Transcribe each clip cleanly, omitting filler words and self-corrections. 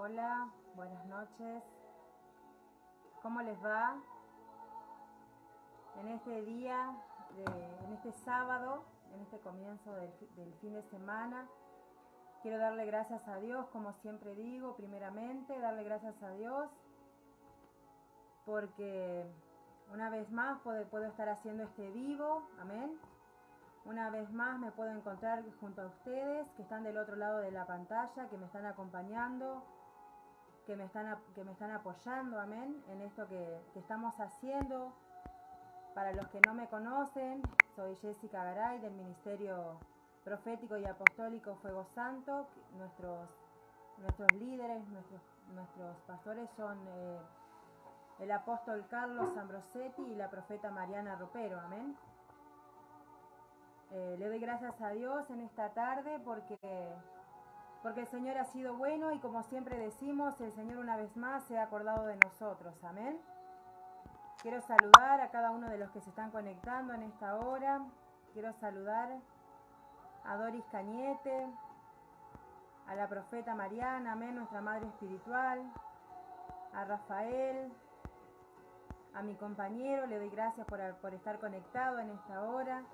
Hola, buenas noches. ¿Cómo les va? En este día, en este sábado, en este comienzo del fin de semana, quiero darle gracias a Dios, como siempre digo, primeramente, darle gracias a Dios porque una vez más puedo estar haciendo este vivo, amén. Una vez más me puedo encontrar junto a ustedes que están del otro lado de la pantalla, que me están acompañando, que me están apoyando, amén, en esto que estamos haciendo. Para los que no me conocen, soy Jessica Garay del Ministerio Profético y Apostólico Fuego Santo. Nuestros líderes, nuestros pastores son el apóstol Carlos Ambrosetti y la profeta Mariana Ropero, amén. Le doy gracias a Dios en esta tarde porque el Señor ha sido bueno y como siempre decimos, el Señor una vez más se ha acordado de nosotros, amén. Quiero saludar a cada uno de los que se están conectando en esta hora. Quiero saludar a Doris Cañete, a la profeta Mariana, amén, nuestra madre espiritual, a Rafael, a mi compañero, le doy gracias por estar conectado en esta hora.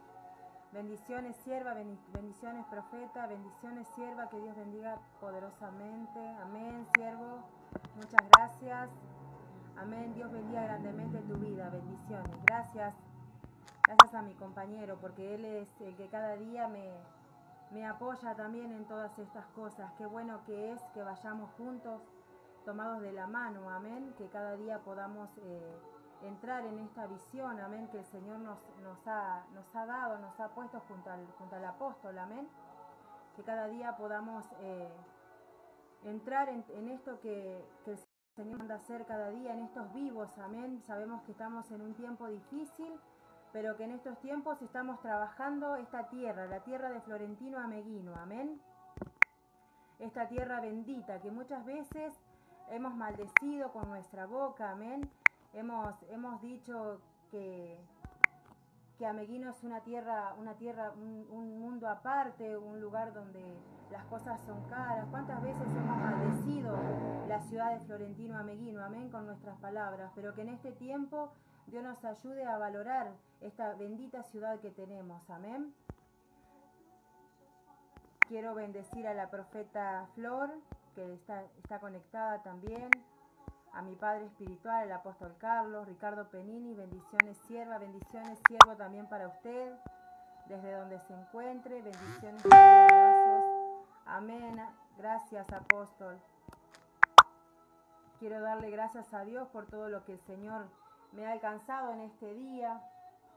Bendiciones, sierva, bendiciones, profeta, bendiciones, sierva, que Dios bendiga poderosamente. Amén, siervo, muchas gracias. Amén, Dios bendiga grandemente tu vida, bendiciones. Gracias a mi compañero, porque él es el que cada día me apoya también en todas estas cosas. Qué bueno que es que vayamos juntos, tomados de la mano, amén, que cada día podamos entrar en esta visión, amén, que el Señor nos ha dado, nos ha puesto junto al apóstol, amén, que cada día podamos entrar en esto que el Señor manda hacer cada día, en estos vivos, amén. Sabemos que estamos en un tiempo difícil, pero que en estos tiempos estamos trabajando esta tierra, la tierra de Florentino Ameghino, amén. Esta tierra bendita que muchas veces hemos maldecido con nuestra boca, amén. Hemos dicho que Ameghino es una tierra, un mundo aparte, un lugar donde las cosas son caras. ¿Cuántas veces hemos maldecido la ciudad de Florentino Ameghino, amén, con nuestras palabras? Pero que en este tiempo Dios nos ayude a valorar esta bendita ciudad que tenemos, amén. Quiero bendecir a la profeta Flor, que está conectada también. A mi padre espiritual, el apóstol Carlos, Ricardo Penini, bendiciones, sierva, bendiciones, siervo también para usted, desde donde se encuentre, bendiciones y abrazos. Amén. Gracias, apóstol. Quiero darle gracias a Dios por todo lo que el Señor me ha alcanzado en este día.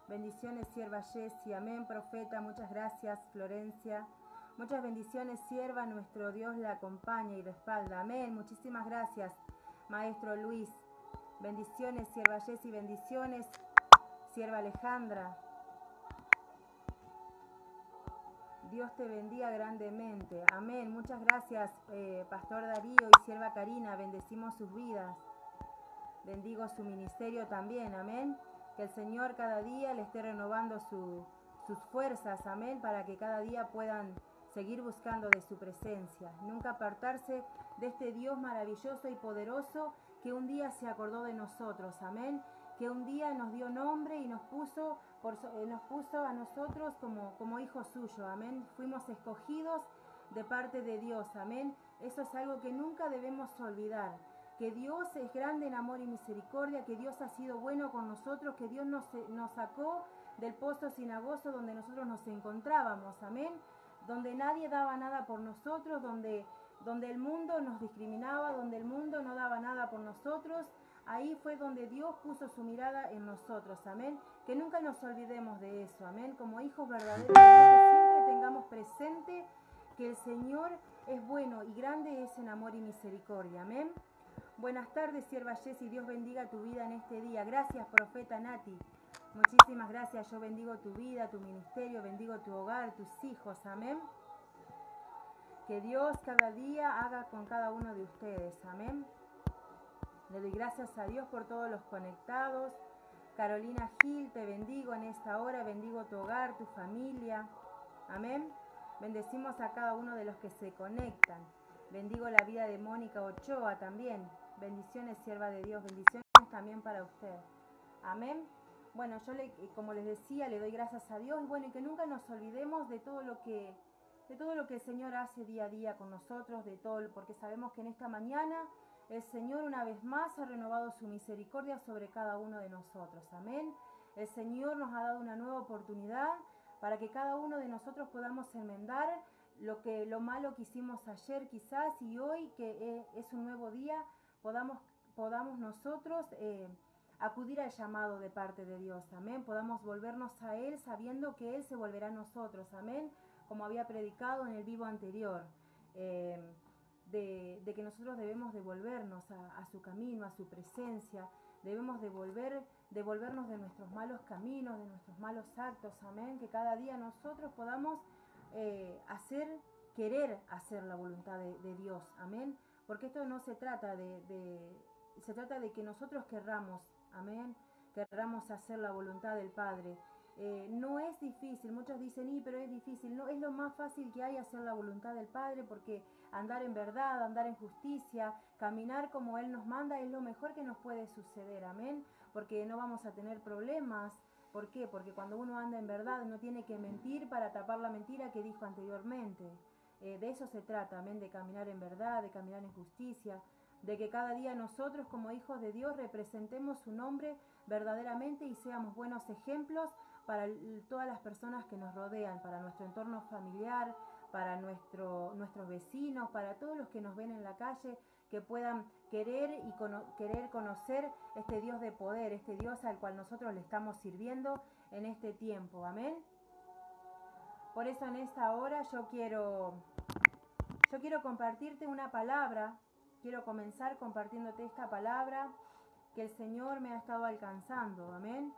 Bendiciones, sierva Jessie. Amén, profeta. Muchas gracias, Florencia. Muchas bendiciones, sierva. Nuestro Dios la acompaña y respalda. Amén. Muchísimas gracias, maestro Luis. Bendiciones, sierva Jessie. Bendiciones, sierva Alejandra. Dios te bendiga grandemente. Amén. Muchas gracias, pastor Darío y sierva Karina. Bendecimos sus vidas. Bendigo su ministerio también. Amén. Que el Señor cada día le esté renovando sus fuerzas. Amén. Para que cada día puedan seguir buscando de su presencia. Nunca apartarse de este Dios maravilloso y poderoso que un día se acordó de nosotros. Amén. Que un día nos dio nombre y nos puso a nosotros como hijos suyos, amén. Fuimos escogidos de parte de Dios, amén. Eso es algo que nunca debemos olvidar, que Dios es grande en amor y misericordia, que Dios ha sido bueno con nosotros, que Dios nos sacó del pozo cenagoso donde nosotros nos encontrábamos, amén. Donde nadie daba nada por nosotros, donde el mundo nos discriminaba, donde el mundo no daba nada por nosotros. Ahí fue donde Dios puso su mirada en nosotros, amén. Que nunca nos olvidemos de eso, amén. Como hijos verdaderos de Dios, que siempre tengamos presente que el Señor es bueno y grande es en amor y misericordia, amén. Buenas tardes, sierva Jessie, Dios bendiga tu vida en este día. Gracias, profeta Nati. Muchísimas gracias, yo bendigo tu vida, tu ministerio, bendigo tu hogar, tus hijos, amén. Que Dios cada día haga con cada uno de ustedes, amén. Le doy gracias a Dios por todos los conectados. Carolina Gil, te bendigo en esta hora, bendigo tu hogar, tu familia. Amén. Bendecimos a cada uno de los que se conectan. Bendigo la vida de Mónica Ochoa también. Bendiciones, sierva de Dios. Bendiciones también para usted. Amén. Bueno, como les decía, le doy gracias a Dios. Y bueno, y que nunca nos olvidemos de todo lo que el Señor hace día a día con nosotros, porque sabemos que en esta mañana el Señor una vez más ha renovado su misericordia sobre cada uno de nosotros. Amén. El Señor nos ha dado una nueva oportunidad para que cada uno de nosotros podamos enmendar lo malo que hicimos ayer quizás, y hoy que es un nuevo día, podamos nosotros acudir al llamado de parte de Dios. Amén. Podamos volvernos a Él sabiendo que Él se volverá a nosotros. Amén. Como había predicado en el vivo anterior, de que nosotros debemos devolvernos a su camino, a su presencia. Debemos devolvernos de nuestros malos caminos, de nuestros malos actos. Amén. Que cada día nosotros podamos querer hacer la voluntad de Dios. Amén. Porque esto no se trata se trata de que nosotros querramos, amén, querramos hacer la voluntad del Padre. No es difícil, muchos dicen, pero es difícil. No, es lo más fácil que hay hacer la voluntad del Padre, porque andar en verdad, andar en justicia, caminar como Él nos manda es lo mejor que nos puede suceder, amén, porque no vamos a tener problemas. ¿Por qué? Porque cuando uno anda en verdad no tiene que mentir para tapar la mentira que dijo anteriormente. De eso se trata, amén, de caminar en verdad, de caminar en justicia, de que cada día nosotros como hijos de Dios representemos su nombre verdaderamente y seamos buenos ejemplos para todas las personas que nos rodean, para nuestro entorno familiar, para nuestros vecinos, para todos los que nos ven en la calle, que puedan querer conocer este Dios de poder, este Dios al cual nosotros le estamos sirviendo en este tiempo. Amén. Por eso en esta hora yo quiero compartirte una palabra. Quiero comenzar compartiéndote esta palabra que el Señor me ha estado alcanzando. Amén.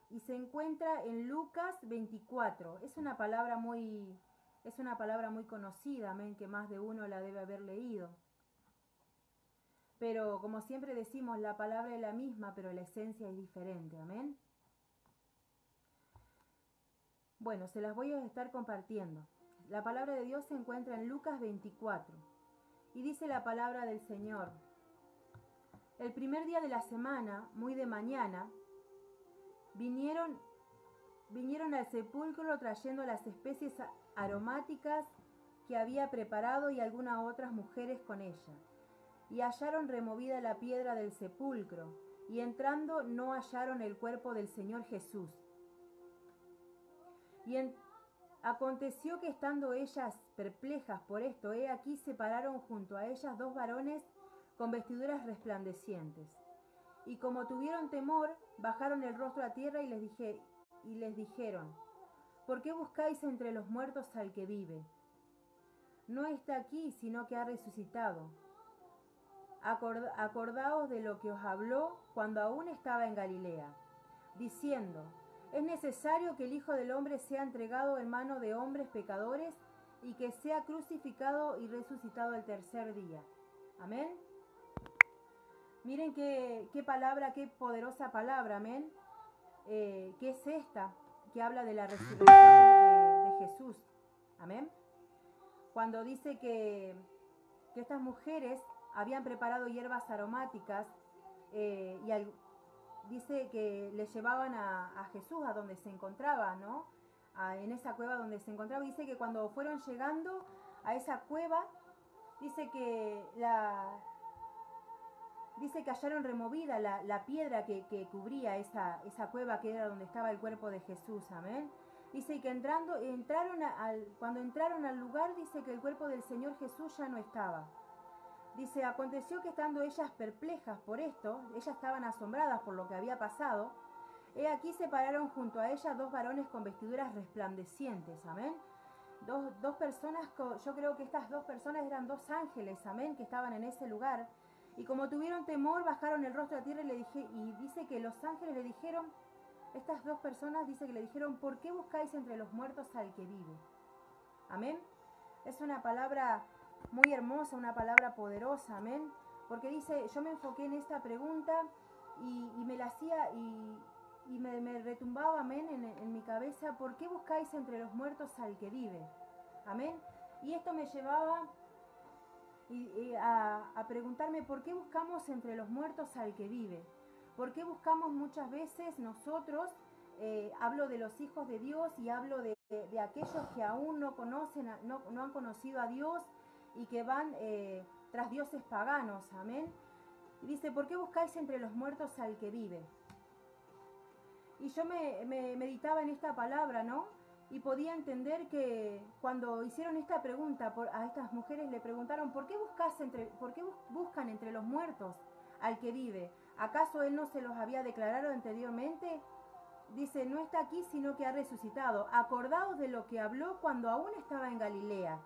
Y se encuentra en Lucas 24. Es una palabra muy conocida, amén, que más de uno la debe haber leído. Pero como siempre decimos, la palabra es la misma, pero la esencia es diferente. Amén. Bueno, se las voy a estar compartiendo. La palabra de Dios se encuentra en Lucas 24. Y dice la palabra del Señor: el primer día de la semana, muy de mañana, vinieron al sepulcro trayendo las especies aromáticas que había preparado y algunas otras mujeres con ella. Y hallaron removida la piedra del sepulcro, y entrando no hallaron el cuerpo del Señor Jesús. Aconteció que estando ellas perplejas por esto, he aquí se pararon junto a ellas dos varones con vestiduras resplandecientes. Y como tuvieron temor, bajaron el rostro a tierra y les dijeron: ¿por qué buscáis entre los muertos al que vive? No está aquí, sino que ha resucitado. Acordaos de lo que os habló cuando aún estaba en Galilea, diciendo: es necesario que el Hijo del Hombre sea entregado en mano de hombres pecadores y que sea crucificado y resucitado el tercer día. Amén. Miren qué palabra, qué poderosa palabra, amén. ¿Qué es esta? Que habla de la resurrección de Jesús. Amén. Cuando dice que estas mujeres habían preparado hierbas aromáticas dice que le llevaban a Jesús a donde se encontraba, ¿no? En esa cueva donde se encontraba. Dice que cuando fueron llegando a esa cueva, dice que hallaron removida la piedra que cubría esa cueva, que era donde estaba el cuerpo de Jesús. Amén. Dice que cuando entraron al lugar, dice que el cuerpo del Señor Jesús ya no estaba. Dice, aconteció que estando ellas perplejas por esto, ellas estaban asombradas por lo que había pasado, he aquí se pararon junto a ellas dos varones con vestiduras resplandecientes, amén. Dos personas, yo creo que estas dos personas eran dos ángeles, amén, que estaban en ese lugar. Y como tuvieron temor, bajaron el rostro a tierra y dice que los ángeles le dijeron, estas dos personas dice que le dijeron: ¿por qué buscáis entre los muertos al que vive? Amén. Es una palabra muy hermosa, una palabra poderosa, amén. Porque dice, yo me enfoqué en esta pregunta y me la hacía y me retumbaba, amén, en mi cabeza: ¿por qué buscáis entre los muertos al que vive? Amén. Y esto me llevaba a preguntarme por qué buscamos entre los muertos al que vive. ¿Por qué buscamos muchas veces nosotros, hablo de los hijos de Dios y hablo de aquellos que aún no conocen, no han conocido a Dios y que van tras dioses paganos? Amén. Y dice, ¿por qué buscáis entre los muertos al que vive? Y yo me meditaba en esta palabra, ¿no? Y podía entender que cuando hicieron esta pregunta a estas mujeres, le preguntaron, ¿por qué buscan entre los muertos al que vive? ¿Acaso él no se los había declarado anteriormente? Dice, no está aquí, sino que ha resucitado. Acordaos de lo que habló cuando aún estaba en Galilea,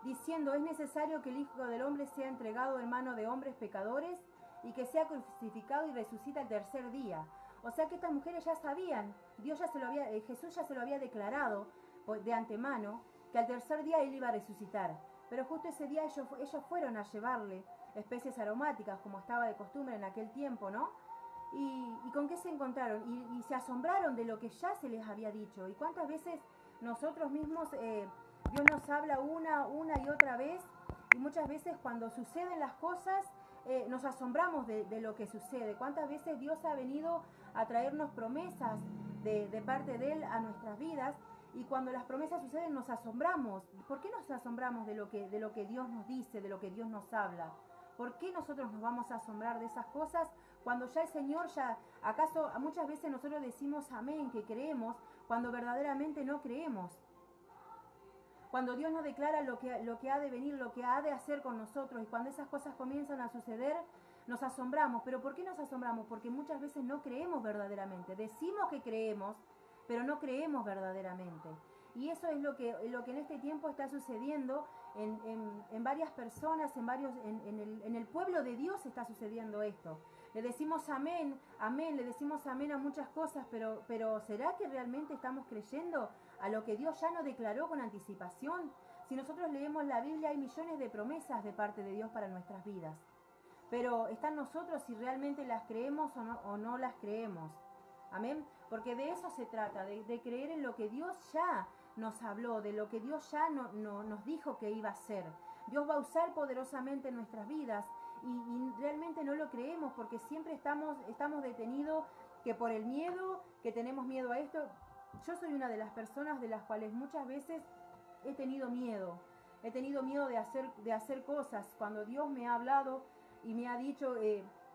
diciendo, es necesario que el Hijo del Hombre sea entregado en mano de hombres pecadores y que sea crucificado y resucita el tercer día. O sea que estas mujeres ya sabían, Jesús ya se lo había declarado de antemano, que al tercer día él iba a resucitar. Pero justo ese día ellos fueron a llevarle especies aromáticas, como estaba de costumbre en aquel tiempo, ¿no? ¿Y con qué se encontraron? Y se asombraron de lo que ya se les había dicho. ¿Y cuántas veces nosotros mismos, Dios nos habla una y otra vez? Y muchas veces cuando suceden las cosas, nos asombramos de lo que sucede. ¿Cuántas veces Dios ha venido a traernos promesas de parte de Él a nuestras vidas? Y cuando las promesas suceden nos asombramos. ¿Por qué nos asombramos de lo que Dios nos dice, de lo que Dios nos habla? ¿Por qué nosotros nos vamos a asombrar de esas cosas cuando ya el Señor acaso muchas veces nosotros decimos amén, que creemos, cuando verdaderamente no creemos? Cuando Dios nos declara lo que ha de venir, lo que ha de hacer con nosotros, y cuando esas cosas comienzan a suceder, nos asombramos. ¿Pero por qué nos asombramos? Porque muchas veces no creemos verdaderamente. Decimos que creemos, pero no creemos verdaderamente. Y eso es lo que en este tiempo está sucediendo en varias personas, en el pueblo de Dios está sucediendo esto. Le decimos amén, amén, le decimos amén a muchas cosas, pero ¿será que realmente estamos creyendo a lo que Dios ya nos declaró con anticipación? Si nosotros leemos la Biblia, hay millones de promesas de parte de Dios para nuestras vidas. Pero está en nosotros si realmente las creemos o no las creemos. Amén. Porque de eso se trata, de creer en lo que Dios ya nos habló, de lo que Dios ya nos dijo que iba a hacer. Dios va a usar poderosamente en nuestras vidas y realmente no lo creemos porque siempre estamos detenidos que por el miedo, que tenemos miedo a esto. Yo soy una de las personas de las cuales muchas veces he tenido miedo de hacer cosas cuando Dios me ha hablado y me ha dicho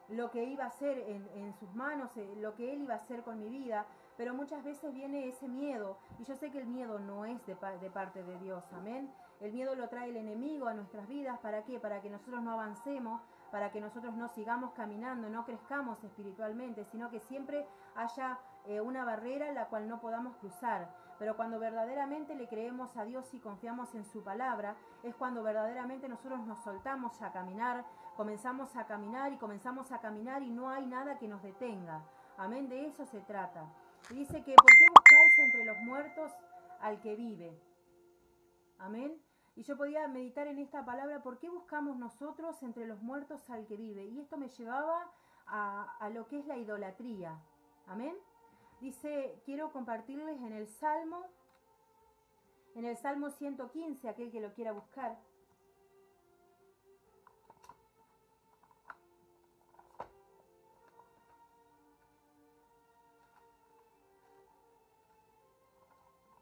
lo que iba a hacer en sus manos, lo que Él iba a hacer con mi vida, pero muchas veces viene ese miedo, y yo sé que el miedo no es de parte de Dios, amén. El miedo lo trae el enemigo a nuestras vidas, ¿para qué? Para que nosotros no avancemos, para que nosotros no sigamos caminando, no crezcamos espiritualmente, sino que siempre haya una barrera la cual no podamos cruzar. Pero cuando verdaderamente le creemos a Dios y confiamos en su palabra, es cuando verdaderamente nosotros nos soltamos a caminar, comenzamos a caminar y no hay nada que nos detenga. Amén, de eso se trata. Y dice que ¿por qué buscáis entre los muertos al que vive? Amén. Y yo podía meditar en esta palabra, ¿por qué buscamos nosotros entre los muertos al que vive? Y esto me llevaba a lo que es la idolatría. Amén. Dice, quiero compartirles en el Salmo 115, aquel que lo quiera buscar.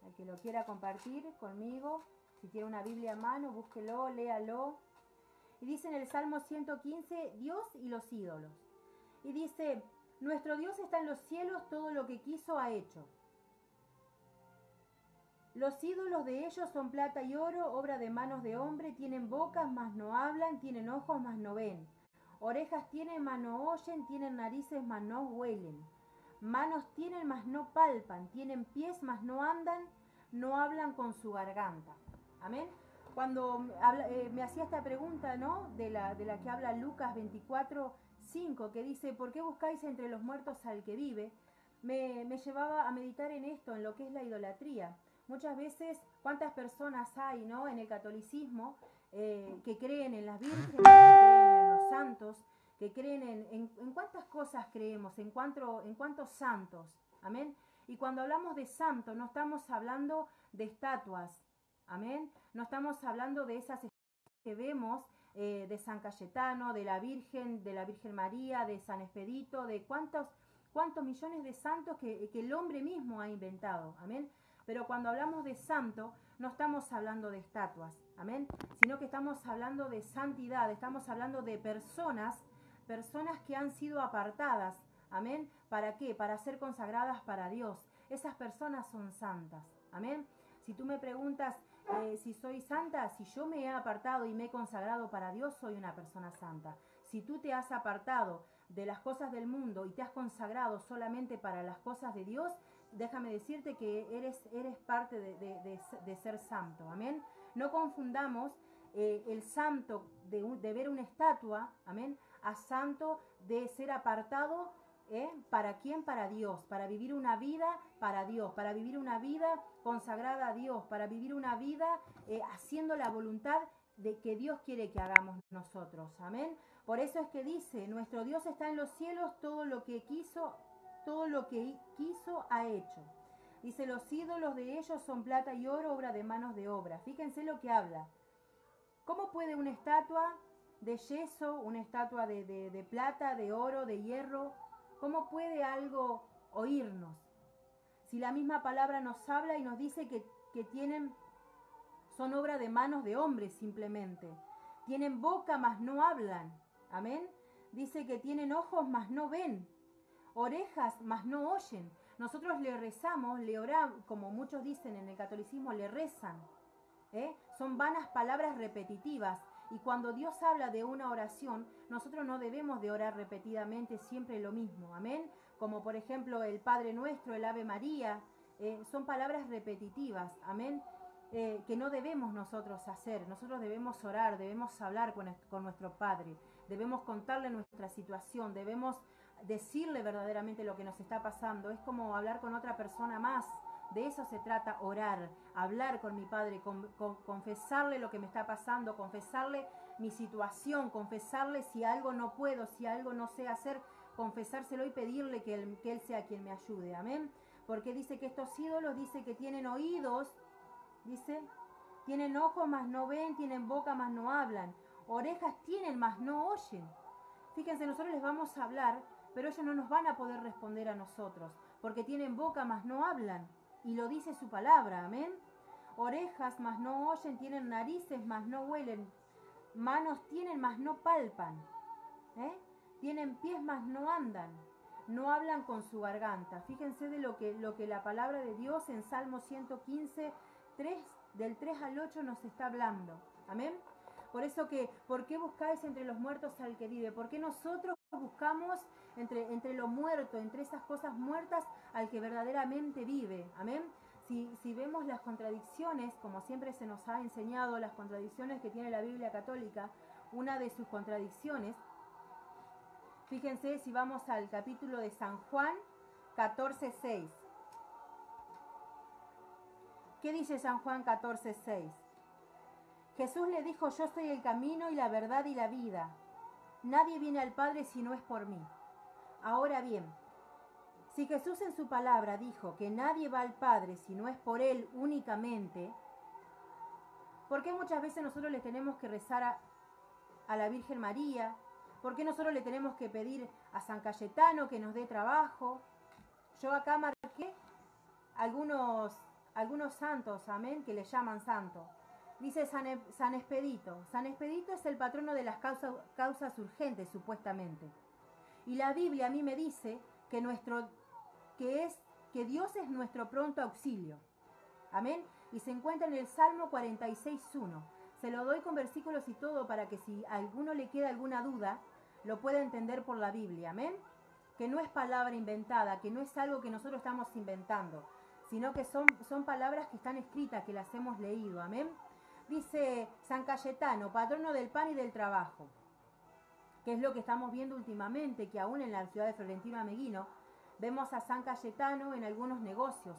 El que lo quiera compartir conmigo, si tiene una Biblia a mano, búsquelo, léalo. Y dice en el Salmo 115, Dios y los ídolos. Y dice, nuestro Dios está en los cielos, todo lo que quiso ha hecho. Los ídolos de ellos son plata y oro, obra de manos de hombre, tienen bocas, mas no hablan, tienen ojos, mas no ven. Orejas tienen, mas no oyen, tienen narices, mas no huelen. Manos tienen, mas no palpan, tienen pies, mas no andan, no hablan con su garganta. Amén. Cuando me hacía esta pregunta, ¿no? De la que habla Lucas 24:5, que dice, ¿por qué buscáis entre los muertos al que vive? Me llevaba a meditar en esto, en lo que es la idolatría. Muchas veces, ¿cuántas personas hay, ¿no? En el catolicismo que creen en las vírgenes, que creen en los santos, que creen en cuántas cosas creemos, en cuántos santos, amén. Y cuando hablamos de santo no estamos hablando de estatuas, Amén. No estamos hablando de esas que vemos de San Cayetano, de la Virgen María, de San Expedito, de cuántos millones de santos que el hombre mismo ha inventado. Amén. Pero cuando hablamos de santo, no estamos hablando de estatuas, amén, sino que estamos hablando de santidad, estamos hablando de personas que han sido apartadas, amén. ¿Para qué? Para ser consagradas para Dios. Esas personas son santas, amén. Si tú me preguntas si soy santa, si yo me he apartado y me he consagrado para Dios, soy una persona santa. Si tú te has apartado de las cosas del mundo y te has consagrado solamente para las cosas de Dios, déjame decirte que eres parte de ser santo, amén. No confundamos el santo de ver una estatua, amén, a santo de ser apartado. ¿Para quién? Para Dios, para vivir una vida para Dios, para vivir una vida consagrada a Dios, para vivir una vida haciendo la voluntad de que Dios quiere que hagamos nosotros, amén. Por eso es que dice, nuestro Dios está en los cielos, todo lo que quiso ha hecho. Dice, los ídolos de ellos son plata y oro, obra de manos de obra. Fíjense lo que habla. ¿Cómo puede una estatua de yeso, una estatua de plata, de oro, de hierro, cómo puede algo oírnos? Si la misma palabra nos habla y nos dice que son obra de manos de hombres simplemente. Tienen boca, mas no hablan. Amén. Dice que tienen ojos, mas no ven. Orejas, mas no oyen. Nosotros le rezamos, le oramos, como muchos dicen en el catolicismo, le rezan. Son vanas palabras repetitivas. Y cuando Dios habla de una oración, nosotros no debemos de orar repetidamente siempre lo mismo. Amén. Como por ejemplo el Padre Nuestro, el Ave María. Son palabras repetitivas. Amén. Que no debemos nosotros hacer. Nosotros debemos orar, debemos hablar con nuestro Padre. Debemos contarle nuestra situación. Debemos decirle verdaderamente lo que nos está pasando. Es como hablar con otra persona más. De eso se trata, orar, hablar con mi Padre, confesarle lo que me está pasando, confesarle mi situación, confesarle si algo no puedo, si algo no sé hacer, confesárselo y pedirle que Él sea quien me ayude, amén. Porque dice que estos ídolos, dice que tienen oídos, dice, tienen ojos mas no ven, tienen boca mas no hablan, orejas tienen mas no oyen. Fíjense, nosotros les vamos a hablar, pero ellos no nos van a poder responder a nosotros, porque tienen boca mas no hablan. Y lo dice su palabra, amén. Orejas, mas no oyen, tienen narices, mas no huelen. Manos tienen, mas no palpan. Tienen pies, mas no andan. No hablan con su garganta. Fíjense de lo que la palabra de Dios en Salmo 115, del 3 al 8 nos está hablando. Amén. Por eso que, ¿por qué buscáis entre los muertos al que vive? ¿Por qué nosotros buscamos entre lo muerto, entre esas cosas muertas, al que verdaderamente vive? Amén. Si vemos las contradicciones, como siempre se nos ha enseñado, las contradicciones que tiene la Biblia católica, una de sus contradicciones, fíjense si vamos al capítulo de San Juan 14:6. ¿Qué dice San Juan 14:6? Jesús le dijo, yo soy el camino y la verdad y la vida. Nadie viene al Padre si no es por mí. Ahora bien, si Jesús en su palabra dijo que nadie va al Padre si no es por Él únicamente, ¿por qué muchas veces nosotros le tenemos que rezar a la Virgen María? ¿Por qué nosotros le tenemos que pedir a San Cayetano que nos dé trabajo? Yo acá marqué algunos santos, amén, que le llaman santo. Dice San Expedito. San Expedito es el patrono de las causas urgentes, supuestamente. Y la Biblia a mí me dice que Dios es nuestro pronto auxilio. Amén. Y se encuentra en el Salmo 46:1. Se lo doy con versículos y todo para que si a alguno le queda alguna duda, lo pueda entender por la Biblia. Amén. Que no es palabra inventada, que no es algo que nosotros estamos inventando, sino que son palabras que están escritas, que las hemos leído. Amén. Dice San Cayetano, patrono del pan y del trabajo, que es lo que estamos viendo últimamente, que aún en la ciudad de Florentino Ameghino vemos a San Cayetano en algunos negocios.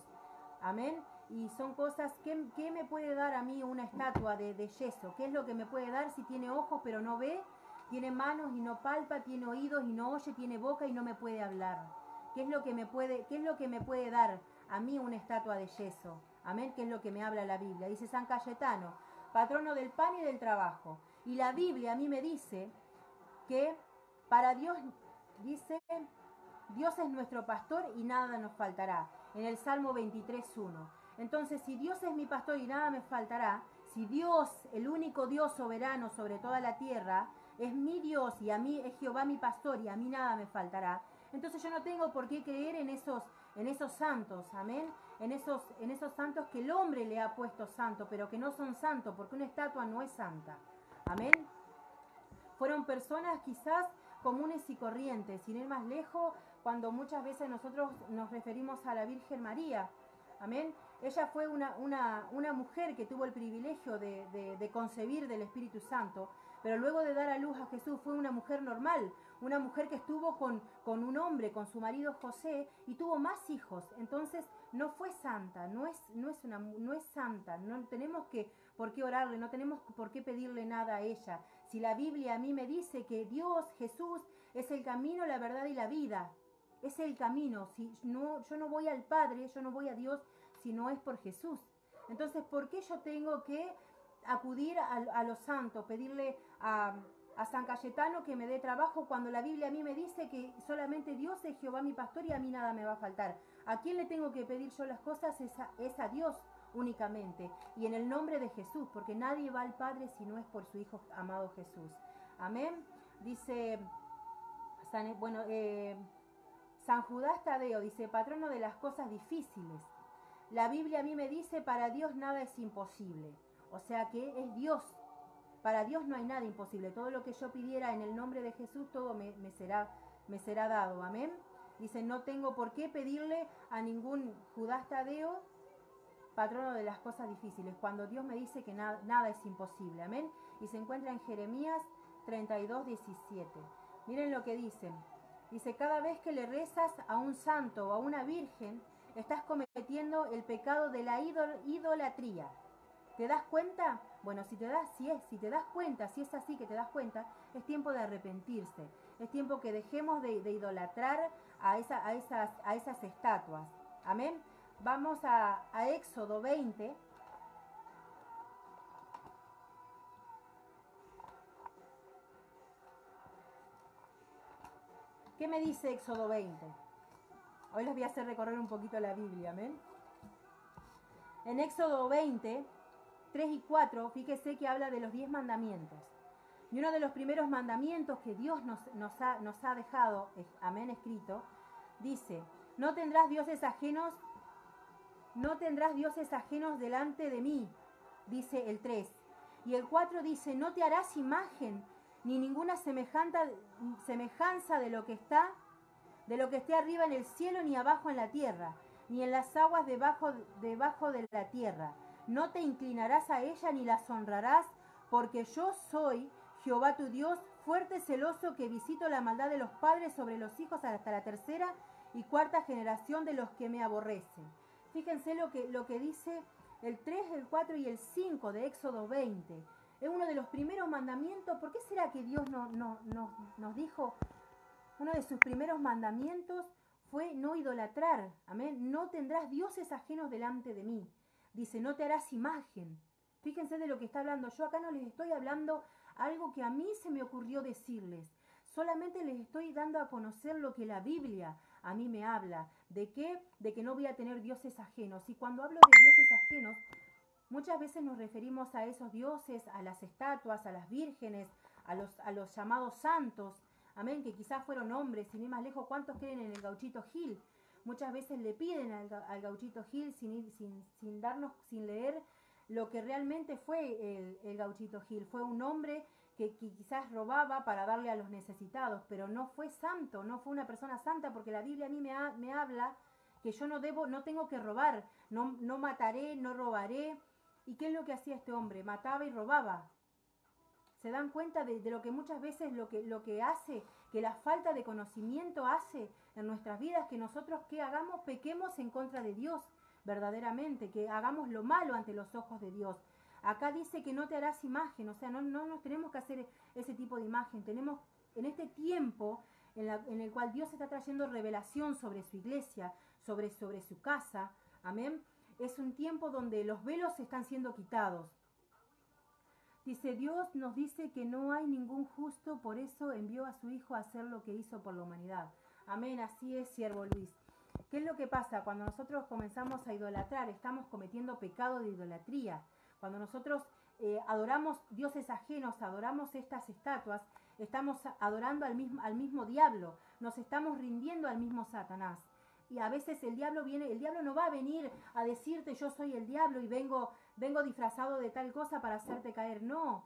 Amén. Y son cosas, ¿qué me puede dar a mí una estatua de yeso? ¿Qué es lo que me puede dar si tiene ojos pero no ve? Tiene manos y no palpa, tiene oídos y no oye, tiene boca y no me puede hablar. ¿Qué es lo que me puede dar a mí una estatua de yeso? Amén, que es lo que me habla la Biblia. Dice San Cayetano, patrono del pan y del trabajo. Y la Biblia a mí me dice que para Dios, dice, Dios es nuestro pastor y nada nos faltará. En el Salmo 23:1. Entonces, si Dios es mi pastor y nada me faltará, si Dios, el único Dios soberano sobre toda la tierra, es mi Dios y a mí es Jehová mi pastor y a mí nada me faltará, entonces yo no tengo por qué creer en esos santos, amén, en esos santos que el hombre le ha puesto santo, pero que no son santos, porque una estatua no es santa, amén. Fueron personas quizás comunes y corrientes, sin ir más lejos, cuando muchas veces nosotros nos referimos a la Virgen María, amén. Ella fue una mujer que tuvo el privilegio de concebir del Espíritu Santo, pero luego de dar a luz a Jesús fue una mujer normal, una mujer que estuvo con un hombre, con su marido José, y tuvo más hijos. Entonces no fue santa, no es santa, no tenemos por qué orarle, no tenemos por qué pedirle nada a ella. Si la Biblia a mí me dice que Dios, Jesús, es el camino, la verdad y la vida, es el camino. Si no, yo no voy al Padre, yo no voy a Dios si no es por Jesús. Entonces, ¿por qué yo tengo que acudir a los santos, pedirle a San Cayetano que me dé trabajo cuando la Biblia a mí me dice que solamente Dios es Jehová mi pastor y a mí nada me va a faltar? ¿A quién le tengo que pedir yo las cosas? Es a Dios únicamente y en el nombre de Jesús, porque nadie va al Padre si no es por su Hijo amado Jesús. Amén. Dice San Judas Tadeo, dice, patrono de las cosas difíciles. La Biblia a mí me dice, para Dios nada es imposible. O sea que es Dios. Para Dios no hay nada imposible. Todo lo que yo pidiera en el nombre de Jesús, todo me será dado. Amén. Dice, no tengo por qué pedirle a ningún Judas Tadeo, patrono de las cosas difíciles, cuando Dios me dice que nada es imposible. Amén. Y se encuentra en Jeremías 32:17. Miren lo que dice. Dice, cada vez que le rezas a un santo o a una virgen, estás cometiendo el pecado de la idolatría. ¿Te das cuenta? Bueno, si te das cuenta, si es así que te das cuenta, es tiempo de arrepentirse. Es tiempo que dejemos de idolatrar a esas estatuas. Amén. Vamos a Éxodo 20. ¿Qué me dice Éxodo 20? Hoy les voy a hacer recorrer un poquito la Biblia, ¿amén? En Éxodo 20, 3 y 4, fíjese que habla de los 10 mandamientos. Y uno de los primeros mandamientos que Dios nos ha dejado, amén, escrito, dice, no tendrás dioses ajenos delante de mí, dice el 3. Y el 4 dice, no te harás imagen ni ninguna semejanza de lo que esté arriba en el cielo, ni abajo en la tierra, ni en las aguas debajo de la tierra. No te inclinarás a ella ni las honrarás, porque yo soy Jehová tu Dios, fuerte, celoso, que visito la maldad de los padres sobre los hijos hasta la tercera y cuarta generación de los que me aborrecen. Fíjense lo que dice el 3, el 4 y el 5 de Éxodo 20. Es uno de los primeros mandamientos. ¿Por qué será que Dios nos dijo? Uno de sus primeros mandamientos fue no idolatrar. Amén. No tendrás dioses ajenos delante de mí. Dice, no te harás imagen. Fíjense de lo que está hablando. Yo acá no les estoy hablando algo que a mí se me ocurrió decirles. Solamente les estoy dando a conocer lo que la Biblia a mí me habla. ¿De qué? De que no voy a tener dioses ajenos. Y cuando hablo de dioses ajenos, muchas veces nos referimos a esos dioses, a las estatuas, a las vírgenes, a los llamados santos. Amén, que quizás fueron hombres, sin ir más lejos. ¿Cuántos creen en el Gauchito Gil? Muchas veces le piden al Gauchito Gil sin leer lo que realmente fue el Gauchito Gil. Fue un hombre que quizás robaba para darle a los necesitados, pero no fue santo, no fue una persona santa, porque la Biblia a mí me habla que yo no tengo que robar, no mataré, no robaré. ¿Y qué es lo que hacía este hombre? Mataba y robaba. ¿Se dan cuenta de lo que muchas veces lo que hace, que la falta de conocimiento hace en nuestras vidas, que nosotros que hagamos, pequemos en contra de Dios, verdaderamente, que hagamos lo malo ante los ojos de Dios? Acá dice que no te harás imagen, o sea, no nos tenemos que hacer ese tipo de imagen. Tenemos en este tiempo en el cual Dios está trayendo revelación sobre su iglesia, sobre su casa, amén. es un tiempo donde los velos están siendo quitados. Dice, Dios nos dice que no hay ningún justo, por eso envió a su Hijo a hacer lo que hizo por la humanidad. Amén, así es, siervo Luis. ¿Qué es lo que pasa? Cuando nosotros comenzamos a idolatrar, estamos cometiendo pecado de idolatría. Cuando nosotros adoramos dioses ajenos, adoramos estas estatuas, estamos adorando al mismo diablo, nos estamos rindiendo al mismo Satanás. Y a veces el diablo no va a venir a decirte yo soy el diablo y vengo disfrazado de tal cosa para hacerte caer. No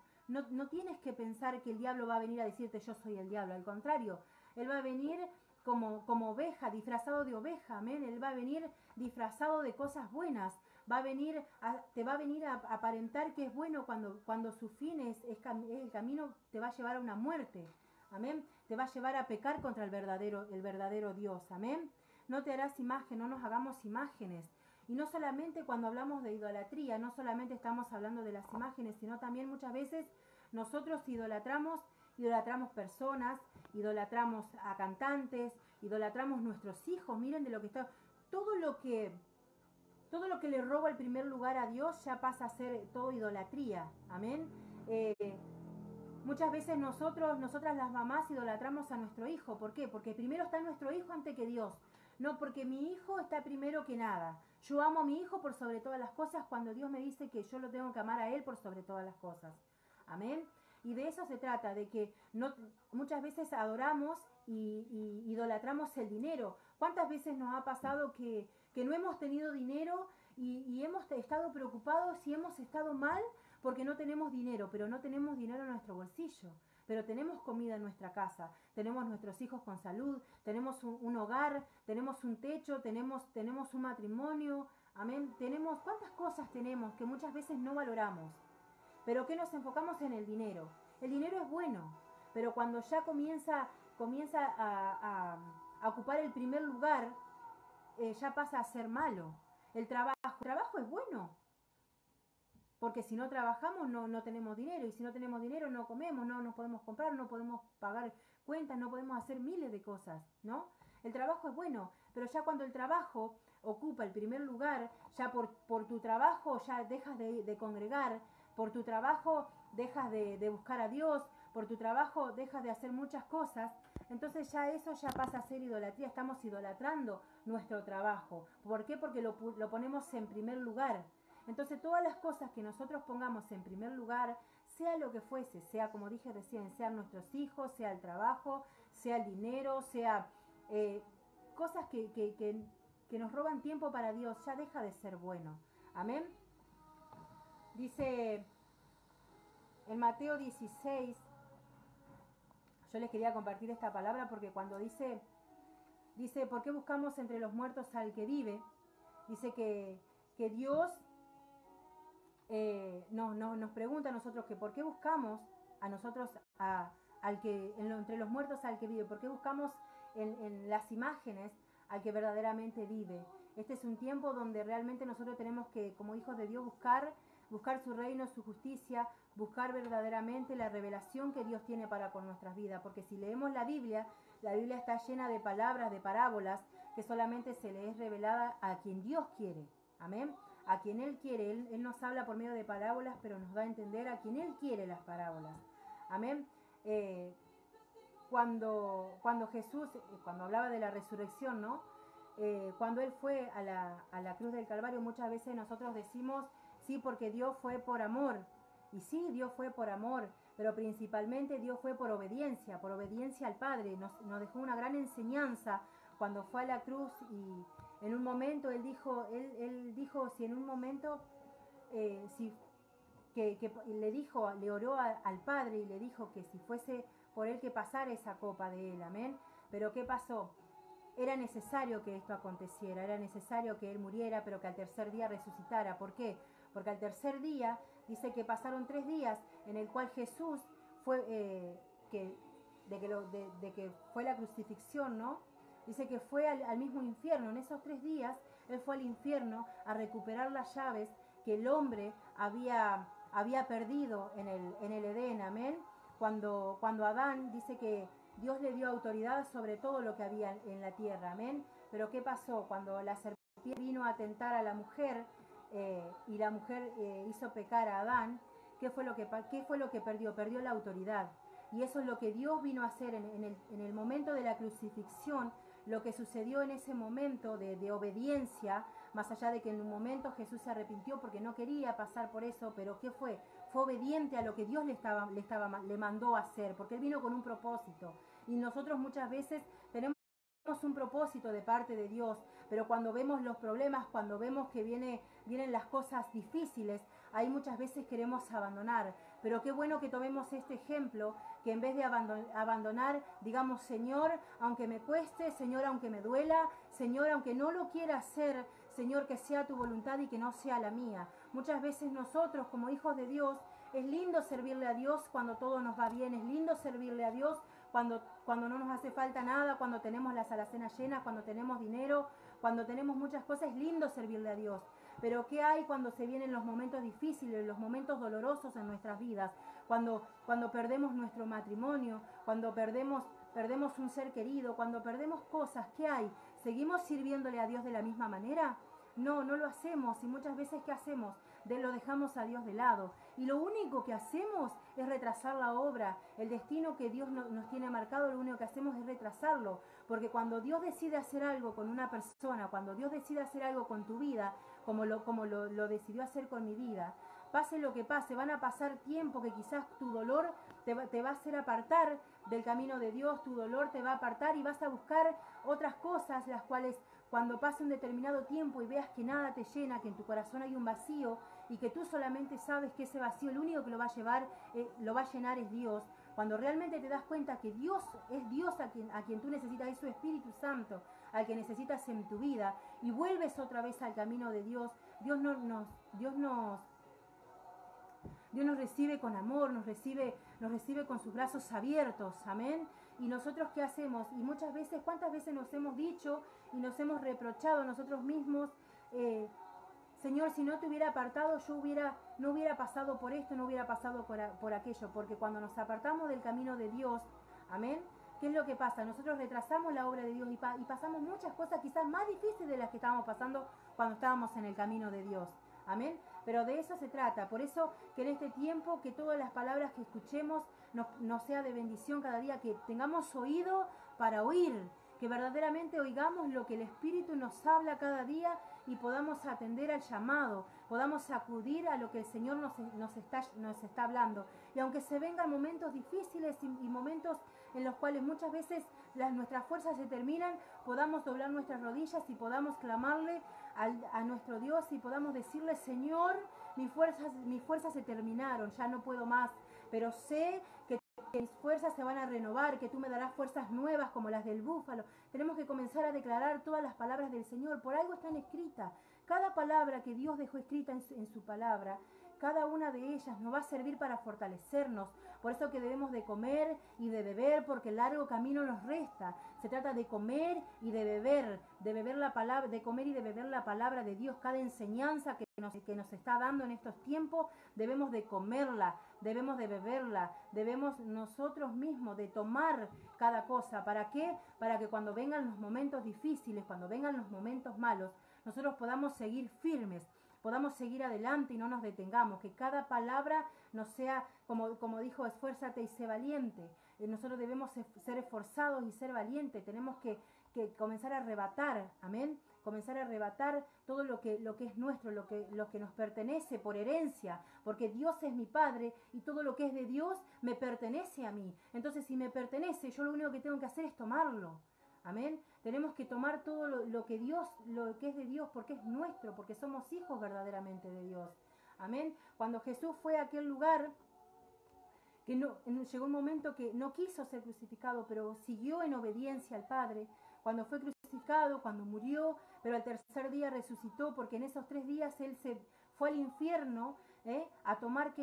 tienes que pensar que el diablo va a venir a decirte yo soy el diablo. Al contrario, él va a venir como oveja, disfrazado de oveja, amén. Él va a venir disfrazado de cosas buenas. Te va a venir a aparentar que es bueno cuando su fin es el camino, te va a llevar a una muerte, amén. Te va a llevar a pecar contra el verdadero Dios, amén. No te harás imagen, no nos hagamos imágenes. Y no solamente cuando hablamos de idolatría, no solamente estamos hablando de las imágenes, sino también muchas veces nosotros idolatramos personas, idolatramos a cantantes, idolatramos nuestros hijos. Miren de lo que está, todo lo que le roba el primer lugar a Dios ya pasa a ser todo idolatría, amén. Muchas veces nosotras las mamás idolatramos a nuestro hijo. ¿Por qué? Porque primero está nuestro hijo antes que Dios. No, porque mi hijo está primero que nada. Yo amo a mi hijo por sobre todas las cosas cuando Dios me dice que yo lo tengo que amar a él por sobre todas las cosas. Amén. Y de eso se trata, de que muchas veces adoramos y idolatramos el dinero. ¿Cuántas veces nos ha pasado que no hemos tenido dinero y hemos estado preocupados y hemos estado mal porque no tenemos dinero, pero no tenemos dinero en nuestro bolsillo? Pero tenemos comida en nuestra casa, tenemos nuestros hijos con salud, tenemos un hogar, tenemos un techo, tenemos un matrimonio, amén. ¿Cuántas cosas tenemos que muchas veces no valoramos? Pero que nos enfocamos en el dinero. El dinero es bueno, pero cuando ya comienza a ocupar el primer lugar, ya pasa a ser malo. El trabajo es bueno, porque si no trabajamos no tenemos dinero, y si no tenemos dinero no comemos, no nos podemos comprar, no podemos pagar cuentas, no podemos hacer miles de cosas, ¿no? El trabajo es bueno, pero ya cuando el trabajo ocupa el primer lugar, ya por tu trabajo ya dejas de congregar, por tu trabajo dejas de buscar a Dios, por tu trabajo dejas de hacer muchas cosas, entonces ya eso ya pasa a ser idolatría, estamos idolatrando nuestro trabajo. ¿Por qué? Porque lo ponemos en primer lugar. Entonces todas las cosas que nosotros pongamos en primer lugar, sea lo que fuese, sea como dije recién, sean nuestros hijos, sea el trabajo, sea el dinero, sea cosas que nos roban tiempo para Dios, ya deja de ser bueno. Amén. Dice en Mateo 16, yo les quería compartir esta palabra porque cuando dice, ¿por qué buscamos entre los muertos al que vive? Dice que Dios nos pregunta a nosotros que por qué buscamos a nosotros entre los muertos al que vive, por qué buscamos en las imágenes al que verdaderamente vive. Este es un tiempo donde realmente nosotros tenemos que, como hijos de Dios, buscar su reino, su justicia, buscar verdaderamente la revelación que Dios tiene para con nuestras vidas, porque si leemos la Biblia está llena de palabras, de parábolas, que solamente se le es revelada a quien Dios quiere, amén, a quien Él quiere. Él nos habla por medio de parábolas, pero nos da a entender a quien Él quiere las parábolas, amén. Cuando Jesús, cuando hablaba de la resurrección, ¿no? Cuando Él fue a la cruz del Calvario, muchas veces nosotros decimos, sí, porque Dios fue por amor. Y sí, Dios fue por amor, pero principalmente Dios fue por obediencia al Padre. Nos dejó una gran enseñanza cuando fue a la cruz y en un momento Él dijo, si en un momento, le oró al Padre y le dijo que si fuese por Él que pasara esa copa de Él, amén. Pero ¿qué pasó? Era necesario que esto aconteciera, era necesario que Él muriera, pero que al tercer día resucitara. ¿Por qué? Porque al tercer día, dice que pasaron 3 días en el cual Jesús fue, de que fue la crucifixión, ¿no? Dice que fue al mismo infierno. En esos 3 días, Él fue al infierno a recuperar las llaves que el hombre había perdido en el Edén, amén. Cuando Adán dice que Dios le dio autoridad sobre todo lo que había en la tierra, amén. Pero ¿qué pasó? Cuando la serpiente vino a tentar a la mujer, y la mujer hizo pecar a Adán, ¿qué fue lo que perdió? Perdió la autoridad. Y eso es lo que Dios vino a hacer en el momento de la crucifixión. Lo que sucedió en ese momento de obediencia, más allá de que en un momento Jesús se arrepintió porque no quería pasar por eso, pero ¿qué fue? Fue obediente a lo que Dios le mandó a hacer, porque Él vino con un propósito. Y nosotros muchas veces tenemos un propósito de parte de Dios, pero cuando vemos los problemas, cuando vemos que vienen las cosas difíciles, ahí muchas veces queremos abandonar. Pero qué bueno que tomemos este ejemplo, que en vez de abandonar, digamos, Señor, aunque me cueste, Señor, aunque me duela, Señor, aunque no lo quiera hacer, Señor, que sea tu voluntad y que no sea la mía. Muchas veces nosotros, como hijos de Dios, es lindo servirle a Dios cuando todo nos va bien, es lindo servirle a Dios cuando no nos hace falta nada, cuando tenemos las alacenas llenas, cuando tenemos dinero, cuando tenemos muchas cosas, es lindo servirle a Dios. Pero ¿qué hay cuando se vienen los momentos difíciles, los momentos dolorosos en nuestras vidas? Cuando perdemos nuestro matrimonio, cuando perdemos un ser querido, cuando perdemos cosas, ¿qué hay? ¿Seguimos sirviéndole a Dios de la misma manera? No, no lo hacemos. Y muchas veces, ¿qué hacemos? Lo dejamos a Dios de lado. Y lo único que hacemos es retrasar la obra. El destino que Dios nos tiene marcado, lo único que hacemos es retrasarlo. Porque cuando Dios decide hacer algo con una persona, cuando Dios decide hacer algo con tu vida, como lo decidió hacer con mi vida, pase lo que pase, van a pasar tiempo que quizás tu dolor te va a hacer apartar del camino de Dios, tu dolor te va a apartar y vas a buscar otras cosas, las cuales cuando pase un determinado tiempo y veas que nada te llena, que en tu corazón hay un vacío y que tú solamente sabes que ese vacío, el único que lo va a llenar es Dios. Cuando realmente te das cuenta que Dios es Dios a quien tú necesitas, es su Espíritu Santo, al que necesitas en tu vida, y vuelves otra vez al camino de Dios, Dios nos recibe con amor, nos recibe con sus brazos abiertos, amén. Y nosotros, ¿qué hacemos? Y muchas veces, ¿cuántas veces nos hemos dicho y nos hemos reprochado a nosotros mismos? Señor, si no te hubiera apartado, no hubiera pasado por esto, no hubiera pasado por aquello, porque cuando nos apartamos del camino de Dios, amén, ¿qué es lo que pasa? Nosotros retrasamos la obra de Dios y pasamos muchas cosas quizás más difíciles de las que estábamos pasando cuando estábamos en el camino de Dios. Amén. Pero de eso se trata. Por eso que en este tiempo, que todas las palabras que escuchemos nos sea de bendición cada día, que tengamos oído para oír, que verdaderamente oigamos lo que el Espíritu nos habla cada día y podamos atender al llamado, podamos acudir a lo que el Señor nos está hablando. Y aunque se vengan momentos difíciles y momentos en los cuales muchas veces nuestras fuerzas se terminan, podamos doblar nuestras rodillas y podamos clamarle a nuestro Dios y podamos decirle: Señor, mis fuerzas se terminaron, ya no puedo más, pero sé que mis fuerzas se van a renovar, que tú me darás fuerzas nuevas como las del búfalo. Tenemos que comenzar a declarar todas las palabras del Señor, por algo están escritas. Cada palabra que Dios dejó escrita en su palabra, cada una de ellas nos va a servir para fortalecernos. Por eso que debemos de comer y de beber, porque el largo camino nos resta. Se trata de comer y de beber la palabra, de comer y de beber la palabra de Dios. Cada enseñanza que nos está dando en estos tiempos, debemos de comerla, debemos de beberla, debemos nosotros mismos de tomar cada cosa. ¿Para qué? Para que cuando vengan los momentos difíciles, cuando vengan los momentos malos, nosotros podamos seguir firmes, podamos seguir adelante y no nos detengamos, que cada palabra nos sea, como dijo, esfuérzate y sé valiente. Nosotros debemos ser esforzados y ser valientes, tenemos que comenzar a arrebatar, amén, comenzar a arrebatar todo lo que es nuestro, lo que nos pertenece por herencia, porque Dios es mi Padre y todo lo que es de Dios me pertenece a mí. Entonces, si me pertenece, yo lo único que tengo que hacer es tomarlo. Amén. Tenemos que tomar todo lo que es de Dios, porque es nuestro, porque somos hijos verdaderamente de Dios. Amén. Cuando Jesús fue a aquel lugar, llegó un momento que no quiso ser crucificado, pero siguió en obediencia al Padre. Cuando fue crucificado, cuando murió, pero al tercer día resucitó, porque en esos 3 días él se fue al infierno a tomar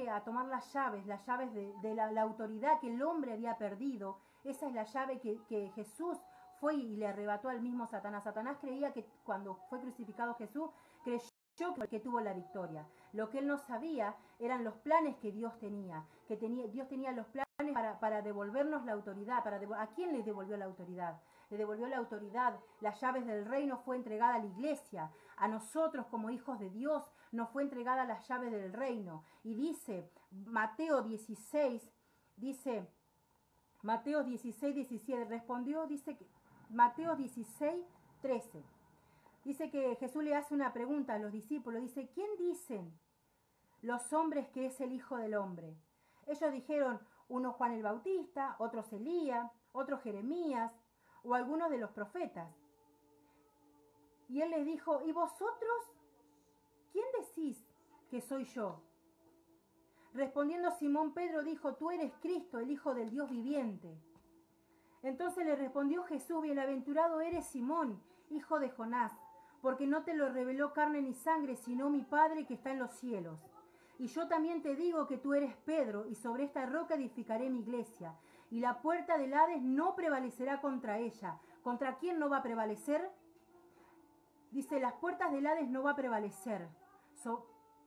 las llaves de la autoridad que el hombre había perdido. Esa es la llave que Jesús fue y le arrebató al mismo Satanás. Satanás creía que cuando fue crucificado Jesús, creyó que tuvo la victoria. Lo que él no sabía eran los planes que Dios tenía. Dios tenía los planes para devolvernos la autoridad. ¿A quién le devolvió la autoridad? Le devolvió la autoridad. Las llaves del reino fue entregada a la iglesia. A nosotros como hijos de Dios nos fue entregada la llave del reino. Y dice, Mateo 16, dice, Mateo 16, 17, respondió, dice, Mateo 16, 13. Dice que Jesús le hace una pregunta a los discípulos, dice, ¿quién dicen los hombres que es el Hijo del Hombre? Ellos dijeron, uno Juan el Bautista, otros Elías, otros Jeremías, o algunos de los profetas. Y él les dijo, ¿y vosotros quién decís que soy yo? Respondiendo Simón Pedro dijo, tú eres Cristo, el Hijo del Dios viviente. Entonces le respondió Jesús, bienaventurado eres Simón, hijo de Jonás, porque no te lo reveló carne ni sangre, sino mi Padre que está en los cielos. Y yo también te digo que tú eres Pedro, y sobre esta roca edificaré mi iglesia, y la puerta del Hades no prevalecerá contra ella. ¿Contra quién no va a prevalecer? Dice, las puertas del Hades no va a prevalecer.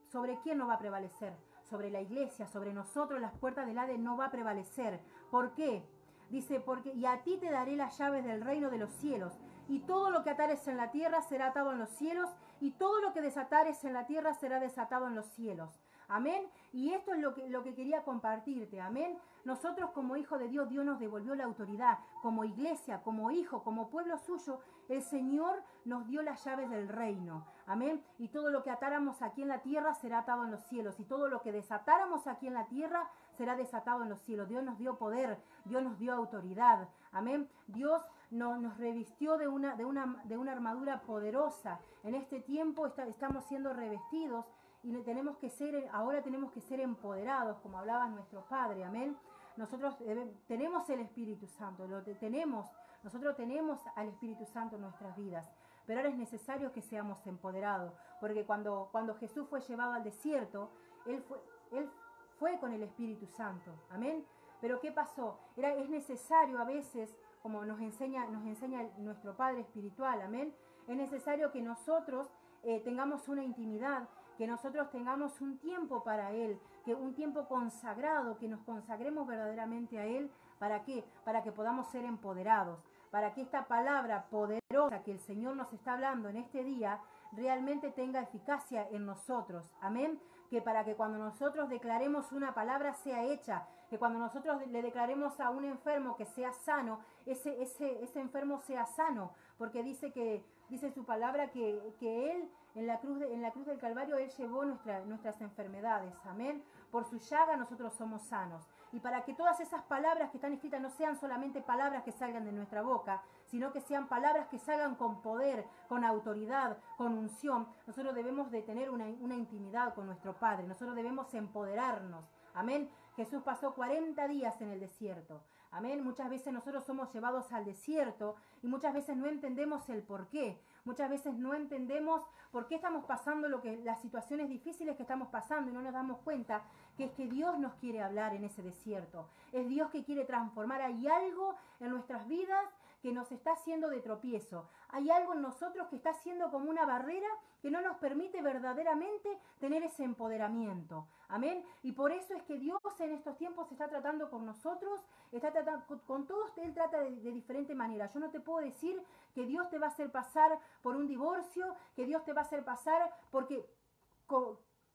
¿Sobre quién no va a prevalecer? Sobre la iglesia, sobre nosotros las puertas del Hades no va a prevalecer. ¿Por qué? Dice, porque y a ti te daré las llaves del reino de los cielos, y todo lo que atares en la tierra será atado en los cielos, y todo lo que desatares en la tierra será desatado en los cielos. Amén. Y esto es lo que quería compartirte. Amén. Nosotros como hijos de Dios, Dios nos devolvió la autoridad. Como iglesia, como hijo, como pueblo suyo, el Señor nos dio las llaves del reino. Amén. Y todo lo que atáramos aquí en la tierra será atado en los cielos. Y todo lo que desatáramos aquí en la tierra será desatado en los cielos. Dios nos dio poder. Dios nos dio autoridad. Amén. Dios nos revistió de una armadura poderosa. En este tiempo estamos siendo revestidos. Y ahora tenemos que ser empoderados, como hablaba nuestro Padre, amén. Nosotros tenemos el Espíritu Santo, nosotros tenemos al Espíritu Santo en nuestras vidas, pero ahora es necesario que seamos empoderados, porque cuando Jesús fue llevado al desierto, Él fue con el Espíritu Santo, amén. Pero ¿qué pasó? Es necesario a veces, como nos enseña nuestro Padre espiritual, amén, es necesario que nosotros tengamos una intimidad, que nosotros tengamos un tiempo para Él, que un tiempo consagrado, que nos consagremos verdaderamente a Él. ¿Para qué? Para que podamos ser empoderados, para que esta palabra poderosa que el Señor nos está hablando en este día realmente tenga eficacia en nosotros. Amén. Que para que cuando nosotros declaremos una palabra sea hecha, que cuando nosotros le declaremos a un enfermo que sea sano, ese enfermo sea sano, porque dice su palabra que Él en la cruz del Calvario Él llevó nuestras enfermedades, amén. Por su llaga nosotros somos sanos. Y para que todas esas palabras que están escritas no sean solamente palabras que salgan de nuestra boca, sino que sean palabras que salgan con poder, con autoridad, con unción, nosotros debemos de tener una intimidad con nuestro Padre, nosotros debemos empoderarnos, amén. Jesús pasó 40 días en el desierto, amén. Muchas veces nosotros somos llevados al desierto y muchas veces no entendemos el por qué. Muchas veces no entendemos por qué estamos pasando las situaciones difíciles que estamos pasando y no nos damos cuenta que es que Dios nos quiere hablar en ese desierto. Es Dios que quiere transformar. Hay algo en nuestras vidas que nos está haciendo de tropiezo. Hay algo en nosotros que está haciendo como una barrera que no nos permite verdaderamente tener ese empoderamiento. Amén. Y por eso es que Dios en estos tiempos está tratando con nosotros, está tratando con todos, Él trata de diferente manera. Yo no te puedo decir que Dios te va a hacer pasar por un divorcio, que Dios te va a hacer pasar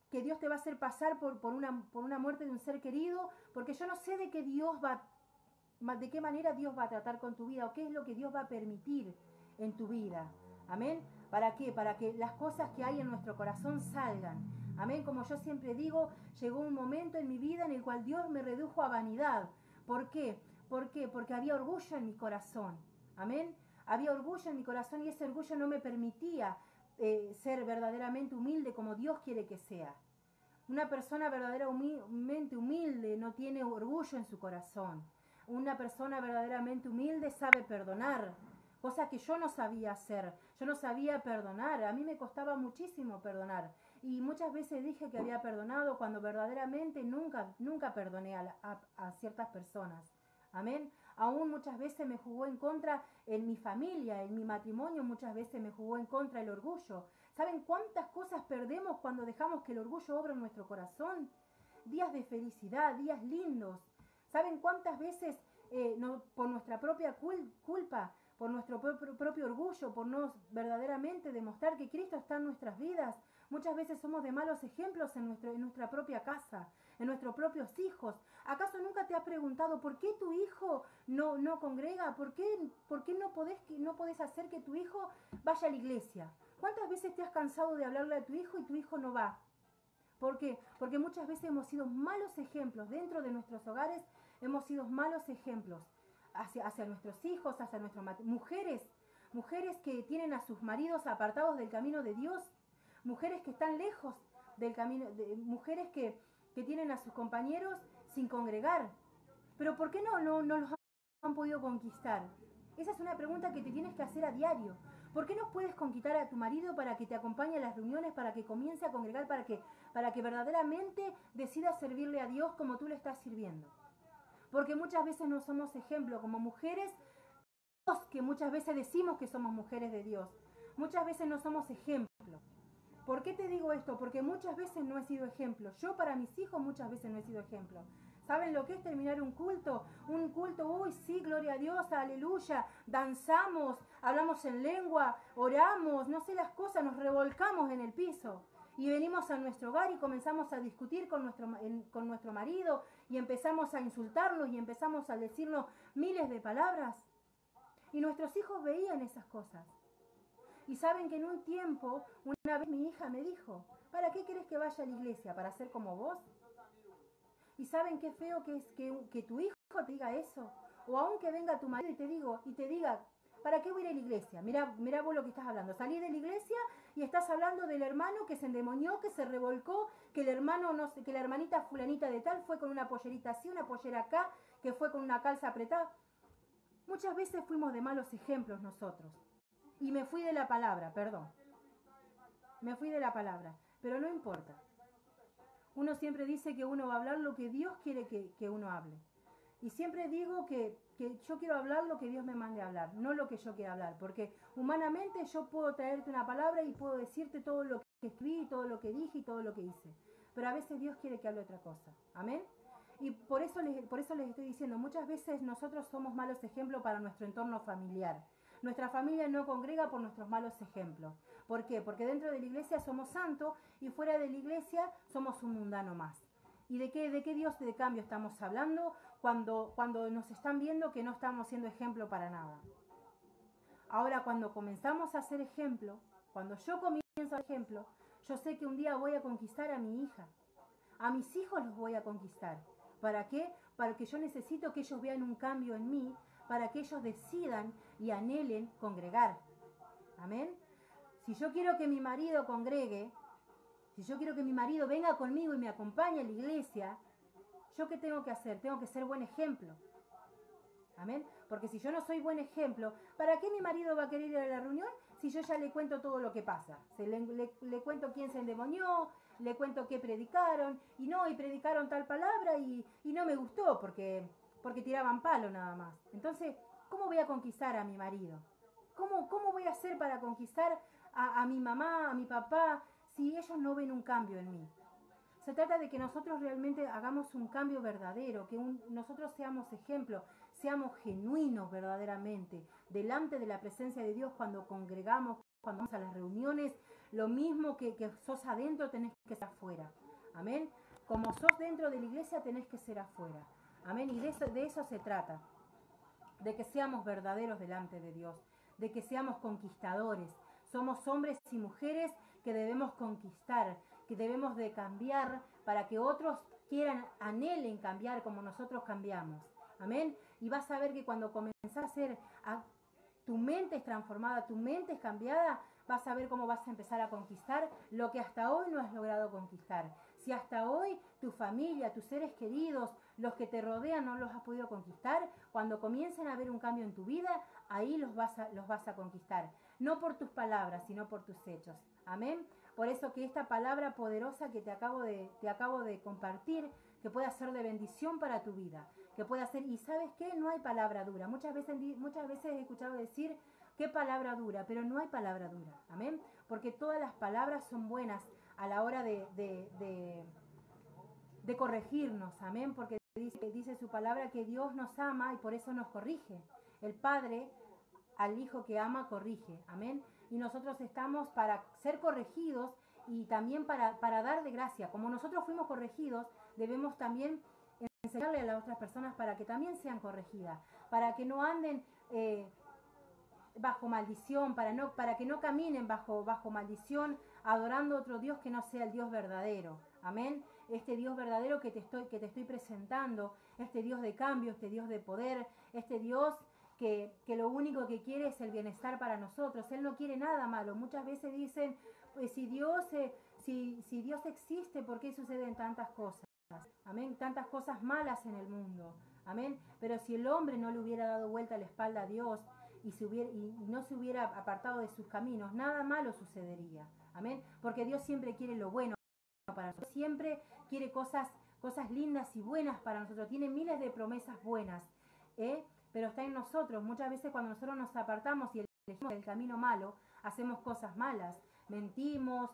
que Dios te va a hacer pasar por una muerte de un ser querido, porque yo no sé de qué manera Dios va a tratar con tu vida o qué es lo que Dios va a permitir en tu vida. Amén. ¿Para qué? Para que las cosas que hay en nuestro corazón salgan. Amén. Como yo siempre digo, llegó un momento en mi vida en el cual Dios me redujo a vanidad. ¿Por qué? ¿Por qué? Porque había orgullo en mi corazón. Amén. Había orgullo en mi corazón y ese orgullo no me permitía ser verdaderamente humilde como Dios quiere que sea. Una persona verdaderamente humilde no tiene orgullo en su corazón. Una persona verdaderamente humilde sabe perdonar, cosa que yo no sabía hacer. Yo no sabía perdonar, a mí me costaba muchísimo perdonar. Y muchas veces dije que había perdonado cuando verdaderamente nunca perdoné a ciertas personas. Amén. Aún muchas veces me jugó en contra en mi familia, en mi matrimonio, muchas veces me jugó en contra el orgullo. ¿Saben cuántas cosas perdemos cuando dejamos que el orgullo obre en nuestro corazón? Días de felicidad, días lindos. ¿Saben cuántas veces por nuestra propia culpa, por nuestro propio orgullo, por no verdaderamente demostrar que Cristo está en nuestras vidas, Muchas veces somos de malos ejemplos en nuestra propia casa, en nuestros propios hijos. ¿Acaso nunca te has preguntado por qué tu hijo no congrega? ¿Por qué no podés hacer que tu hijo vaya a la iglesia? ¿Cuántas veces te has cansado de hablarle a tu hijo y tu hijo no va? ¿Por qué? Porque muchas veces hemos sido malos ejemplos dentro de nuestros hogares, hemos sido malos ejemplos hacia nuestros hijos, hacia nuestras mujeres que tienen a sus maridos apartados del camino de Dios, mujeres que están lejos del camino, mujeres que tienen a sus compañeros sin congregar. Pero ¿por qué no los han podido conquistar? Esa es una pregunta que te tienes que hacer a diario. ¿Por qué no puedes conquistar a tu marido para que te acompañe a las reuniones, para que comience a congregar, para que verdaderamente decida servirle a Dios como tú le estás sirviendo? Porque muchas veces no somos ejemplo como mujeres, que muchas veces decimos que somos mujeres de Dios. Muchas veces no somos ejemplo. ¿Por qué te digo esto? Porque muchas veces no he sido ejemplo. Yo para mis hijos muchas veces no he sido ejemplo. ¿Saben lo que es terminar un culto? Un culto, uy, sí, gloria a Dios, aleluya, danzamos, hablamos en lengua, oramos, no sé las cosas, nos revolcamos en el piso. Y venimos a nuestro hogar y comenzamos a discutir con nuestro marido y empezamos a insultarnos y empezamos a decirnos miles de palabras. Y nuestros hijos veían esas cosas. Y saben que en un tiempo, una vez mi hija me dijo, ¿para qué querés que vaya a la iglesia? ¿Para ser como vos? Y saben qué feo que es que tu hijo te diga eso. O aun que venga tu marido y te diga, ¿para qué voy a ir a la iglesia? Mirá vos lo que estás hablando. Salís de la iglesia y estás hablando del hermano que se endemonió, que se revolcó, que el hermano, no sé, que la hermanita fulanita de tal fue con una pollerita así, una pollera acá, que fue con una calza apretada. Muchas veces fuimos de malos ejemplos nosotros. Y me fui de la palabra, perdón. Me fui de la palabra, pero no importa. Uno siempre dice que uno va a hablar lo que Dios quiere que uno hable. Y siempre digo que yo quiero hablar lo que Dios me mande a hablar, no lo que yo quiera hablar. Porque humanamente yo puedo traerte una palabra y puedo decirte todo lo que escribí, todo lo que dije y todo lo que hice. Pero a veces Dios quiere que hable otra cosa. ¿Amén? Y por eso les estoy diciendo, muchas veces nosotros somos malos ejemplos para nuestro entorno familiar. Nuestra familia no congrega por nuestros malos ejemplos. ¿Por qué? Porque dentro de la iglesia somos santos y fuera de la iglesia somos un mundano más. ¿Y de qué Dios de cambio estamos hablando cuando nos están viendo que no estamos siendo ejemplo para nada? Ahora, cuando comenzamos a ser ejemplo, cuando yo comienzo a ser ejemplo, yo sé que un día voy a conquistar a mi hija. A mis hijos los voy a conquistar. ¿Para qué? Para que yo necesito que ellos vean un cambio en mí, para que ellos decidan y anhelen congregar. Amén. Si yo quiero que mi marido congregue, si yo quiero que mi marido venga conmigo y me acompañe a la iglesia, ¿yo qué tengo que hacer? Tengo que ser buen ejemplo. Amén. Porque si yo no soy buen ejemplo, ¿para qué mi marido va a querer ir a la reunión si yo ya le cuento todo lo que pasa? Le cuento quién se endemonió, le cuento qué predicaron, y predicaron tal palabra y no me gustó porque tiraban palo nada más. Entonces, ¿cómo voy a conquistar a mi marido? ¿Cómo voy a hacer para conquistar a mi mamá, a mi papá, si ellos no ven un cambio en mí? Se trata de que nosotros realmente hagamos un cambio verdadero, que nosotros seamos ejemplo, seamos genuinos verdaderamente, delante de la presencia de Dios cuando congregamos, cuando vamos a las reuniones, lo mismo que sos adentro tenés que ser afuera. Amén. Como sos dentro de la iglesia tenés que ser afuera. Amén. Y de eso se trata, de que seamos verdaderos delante de Dios, de que seamos conquistadores. Somos hombres y mujeres que debemos conquistar, que debemos de cambiar para que otros anhelen cambiar como nosotros cambiamos. Amén. Y vas a ver que cuando comenzás a hacer, tu mente es transformada, tu mente es cambiada, vas a ver cómo vas a empezar a conquistar lo que hasta hoy no has logrado conquistar. Si hasta hoy tu familia, tus seres queridos, los que te rodean no los has podido conquistar, cuando comiencen a ver un cambio en tu vida, ahí los vas a conquistar. No por tus palabras, sino por tus hechos. Amén. Por eso que esta palabra poderosa que te acabo de compartir, que pueda ser de bendición para tu vida, que pueda ser, y ¿sabes qué? No hay palabra dura. Muchas veces he escuchado decir, ¿qué palabra dura? Pero no hay palabra dura. Amén. Porque todas las palabras son buenas a la hora de corregirnos. Amén. Porque dice su palabra que Dios nos ama y por eso nos corrige. El Padre al Hijo que ama corrige. Amén. Y nosotros estamos para ser corregidos y también para dar de gracia. Como nosotros fuimos corregidos, debemos también enseñarle a las otras personas para que también sean corregidas, para que no anden bajo maldición, para que no caminen bajo maldición, adorando otro Dios que no sea el Dios verdadero. Amén. Este Dios verdadero que te estoy presentando, este Dios de cambio, este Dios de poder, este Dios que lo único que quiere es el bienestar para nosotros. Él no quiere nada malo. Muchas veces dicen, pues si Dios existe, ¿por qué suceden tantas cosas? Amén. Tantas cosas malas en el mundo. Amén. Pero si el hombre no le hubiera dado vuelta a la espalda a Dios y no se hubiera apartado de sus caminos, nada malo sucedería. Amén. Porque Dios siempre quiere lo bueno para nosotros. Siempre quiere cosas lindas y buenas para nosotros. Tiene miles de promesas buenas. Pero está en nosotros. Muchas veces cuando nosotros nos apartamos y elegimos el camino malo, hacemos cosas malas. Mentimos,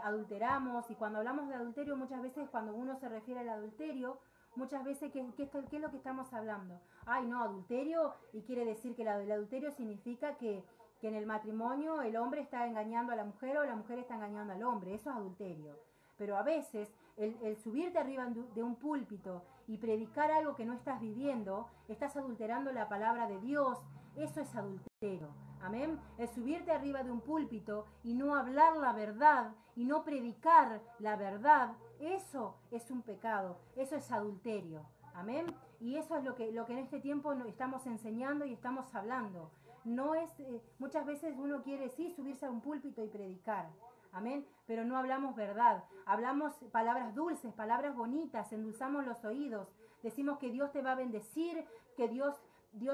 adulteramos. Y cuando hablamos de adulterio, muchas veces cuando uno se refiere al adulterio, muchas veces, ¿qué es lo que estamos hablando? Ay, no, adulterio, y quiere decir que el adulterio significa que en el matrimonio el hombre está engañando a la mujer o la mujer está engañando al hombre. Eso es adulterio. Pero a veces el subirte arriba de un púlpito y predicar algo que no estás viviendo, estás adulterando la palabra de Dios. Eso es adulterio. Amén. El subirte arriba de un púlpito y no hablar la verdad y no predicar la verdad, eso es un pecado. Eso es adulterio. Amén. Y eso es lo que en este tiempo estamos enseñando y estamos hablando. No es, muchas veces uno quiere sí subirse a un púlpito y predicar. Amén. Pero no hablamos verdad. Hablamos palabras dulces, palabras bonitas, endulzamos los oídos. Decimos que Dios te va a bendecir, que Dios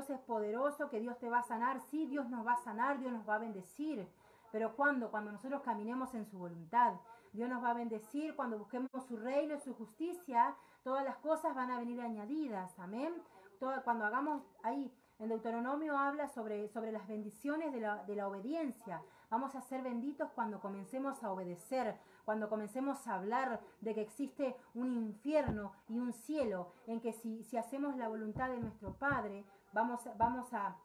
es poderoso, que Dios te va a sanar. Sí, Dios nos va a sanar, Dios nos va a bendecir. Pero cuando nosotros caminemos en su voluntad, Dios nos va a bendecir. Cuando busquemos su reino y su justicia, todas las cosas van a venir añadidas. Amén. Cuando hagamos ahí, en Deuteronomio habla sobre las bendiciones de la obediencia. Vamos a ser benditos cuando comencemos a obedecer, cuando comencemos a hablar de que existe un infierno y un cielo, en que si hacemos la voluntad de nuestro Padre, vamos a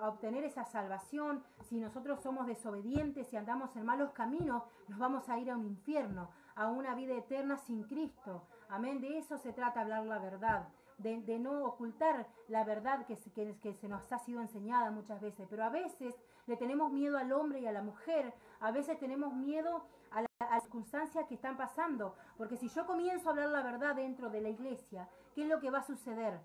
obtener esa salvación. Si nosotros somos desobedientes y andamos en malos caminos, nos vamos a ir a un infierno, a una vida eterna sin Cristo. Amén. De eso se trata, hablar la verdad. De no ocultar la verdad que se nos ha sido enseñada muchas veces. Pero a veces le tenemos miedo al hombre y a la mujer. A veces tenemos miedo a las circunstancias que están pasando. Porque si yo comienzo a hablar la verdad dentro de la iglesia, ¿qué es lo que va a suceder?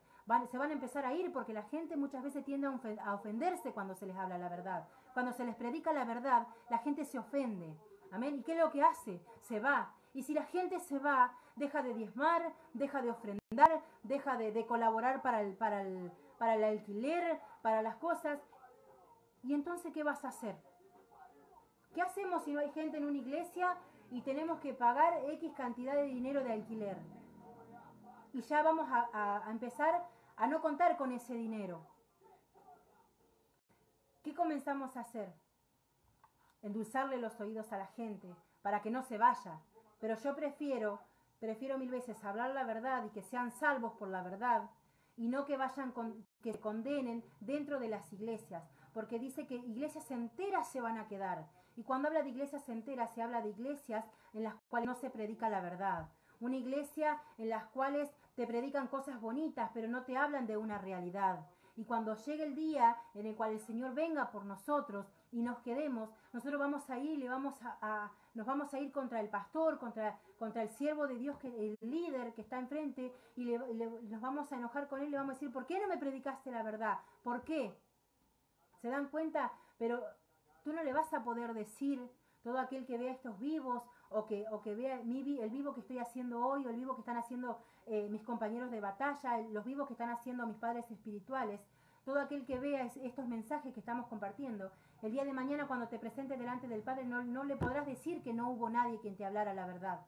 Se van a empezar a ir porque la gente muchas veces tiende a ofenderse cuando se les habla la verdad. Cuando se les predica la verdad, la gente se ofende. Amén. ¿Y qué es lo que hace? Se va. Y si la gente se va, deja de diezmar, deja de ofrendar, deja de colaborar para el alquiler, para las cosas. ¿Y entonces qué vas a hacer? ¿Qué hacemos si no hay gente en una iglesia y tenemos que pagar X cantidad de dinero de alquiler? Y ya vamos a empezar a no contar con ese dinero. ¿Qué comenzamos a hacer? Endulzarle los oídos a la gente para que no se vaya. Pero yo prefiero 1000 veces hablar la verdad y que sean salvos por la verdad y no que que condenen dentro de las iglesias, porque dice que iglesias enteras se van a quedar. Y cuando habla de iglesias enteras, se habla de iglesias en las cuales no se predica la verdad. Una iglesia en las cuales te predican cosas bonitas, pero no te hablan de una realidad. Y cuando llegue el día en el cual el Señor venga por nosotros y nos quedemos, nosotros vamos a ir y nos vamos a ir contra el pastor, contra el siervo de Dios, el líder que está enfrente, y nos vamos a enojar con él y le vamos a decir, ¿por qué no me predicaste la verdad? ¿Por qué? ¿Se dan cuenta? Pero tú no le vas a poder decir, todo aquel que vea estos vivos o que vea el vivo que estoy haciendo hoy o el vivo que están haciendo mis compañeros de batalla, los vivos que están haciendo mis padres espirituales, todo aquel que vea estos mensajes que estamos compartiendo, el día de mañana cuando te presentes delante del Padre no le podrás decir que no hubo nadie quien te hablara la verdad,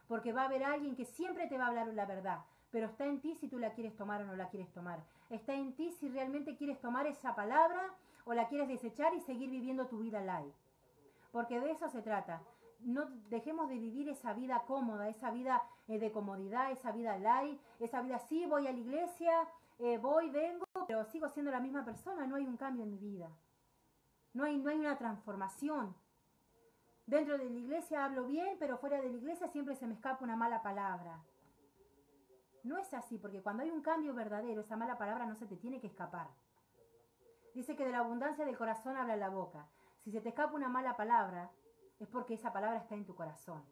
porque va a haber alguien que siempre te va a hablar la verdad, pero está en ti si tú la quieres tomar o no la quieres tomar. Está en ti si realmente quieres tomar esa palabra o la quieres desechar y seguir viviendo tu vida light. Porque de eso se trata. No dejemos de vivir esa vida cómoda, esa vida de comodidad, esa vida light, esa vida sí, voy a la iglesia, voy, vengo, pero sigo siendo la misma persona, no hay un cambio en mi vida. No hay una transformación. Dentro de la iglesia hablo bien, pero fuera de la iglesia siempre se me escapa una mala palabra. No es así, porque cuando hay un cambio verdadero, esa mala palabra no se te tiene que escapar. Dice que de la abundancia del corazón habla la boca. Si se te escapa una mala palabra, es porque esa palabra está en tu corazón.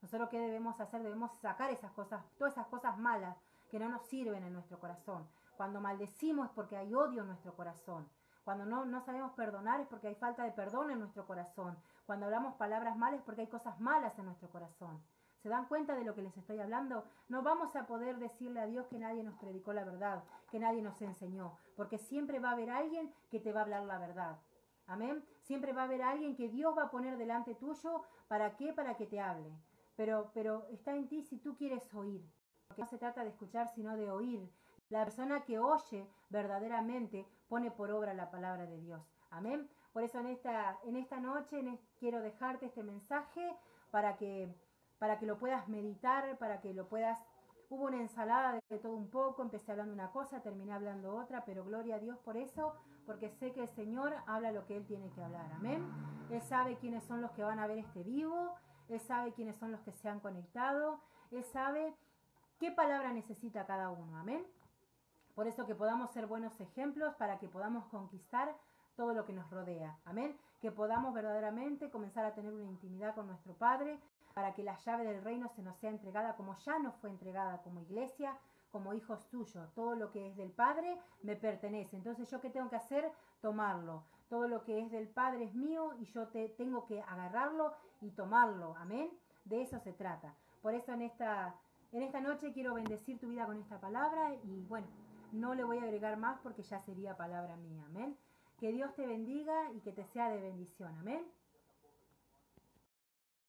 Nosotros, ¿qué debemos hacer? Debemos sacar esas cosas, todas esas cosas malas que no nos sirven en nuestro corazón. Cuando maldecimos es porque hay odio en nuestro corazón. Cuando no sabemos perdonar es porque hay falta de perdón en nuestro corazón. Cuando hablamos palabras malas es porque hay cosas malas en nuestro corazón. ¿Se dan cuenta de lo que les estoy hablando? No vamos a poder decirle a Dios que nadie nos predicó la verdad, que nadie nos enseñó, porque siempre va a haber alguien que te va a hablar la verdad. Amén. Siempre va a haber alguien que Dios va a poner delante tuyo. ¿Para qué? Para que te hable. Pero está en ti si tú quieres oír. Porque no se trata de escuchar, sino de oír. La persona que oye verdaderamente pone por obra la palabra de Dios. Amén. Por eso en esta noche quiero dejarte este mensaje para que lo puedas meditar, para que lo puedas... Hubo una ensalada de todo un poco, empecé hablando una cosa, terminé hablando otra, pero gloria a Dios por eso, porque sé que el Señor habla lo que Él tiene que hablar. Amén. Él sabe quiénes son los que van a ver este vivo, Él sabe quiénes son los que se han conectado, Él sabe qué palabra necesita cada uno. Amén. Por eso que podamos ser buenos ejemplos para que podamos conquistar todo lo que nos rodea. Amén. Que podamos verdaderamente comenzar a tener una intimidad con nuestro Padre para que la llave del reino se nos sea entregada como ya nos fue entregada como iglesia, como hijos tuyos. Todo lo que es del Padre me pertenece. Entonces, ¿yo qué tengo que hacer? Tomarlo. Todo lo que es del Padre es mío y yo tengo que agarrarlo y tomarlo. Amén. De eso se trata. Por eso en esta noche quiero bendecir tu vida con esta palabra y bueno, no le voy a agregar más porque ya sería palabra mía. Amén. Que Dios te bendiga y que te sea de bendición. Amén.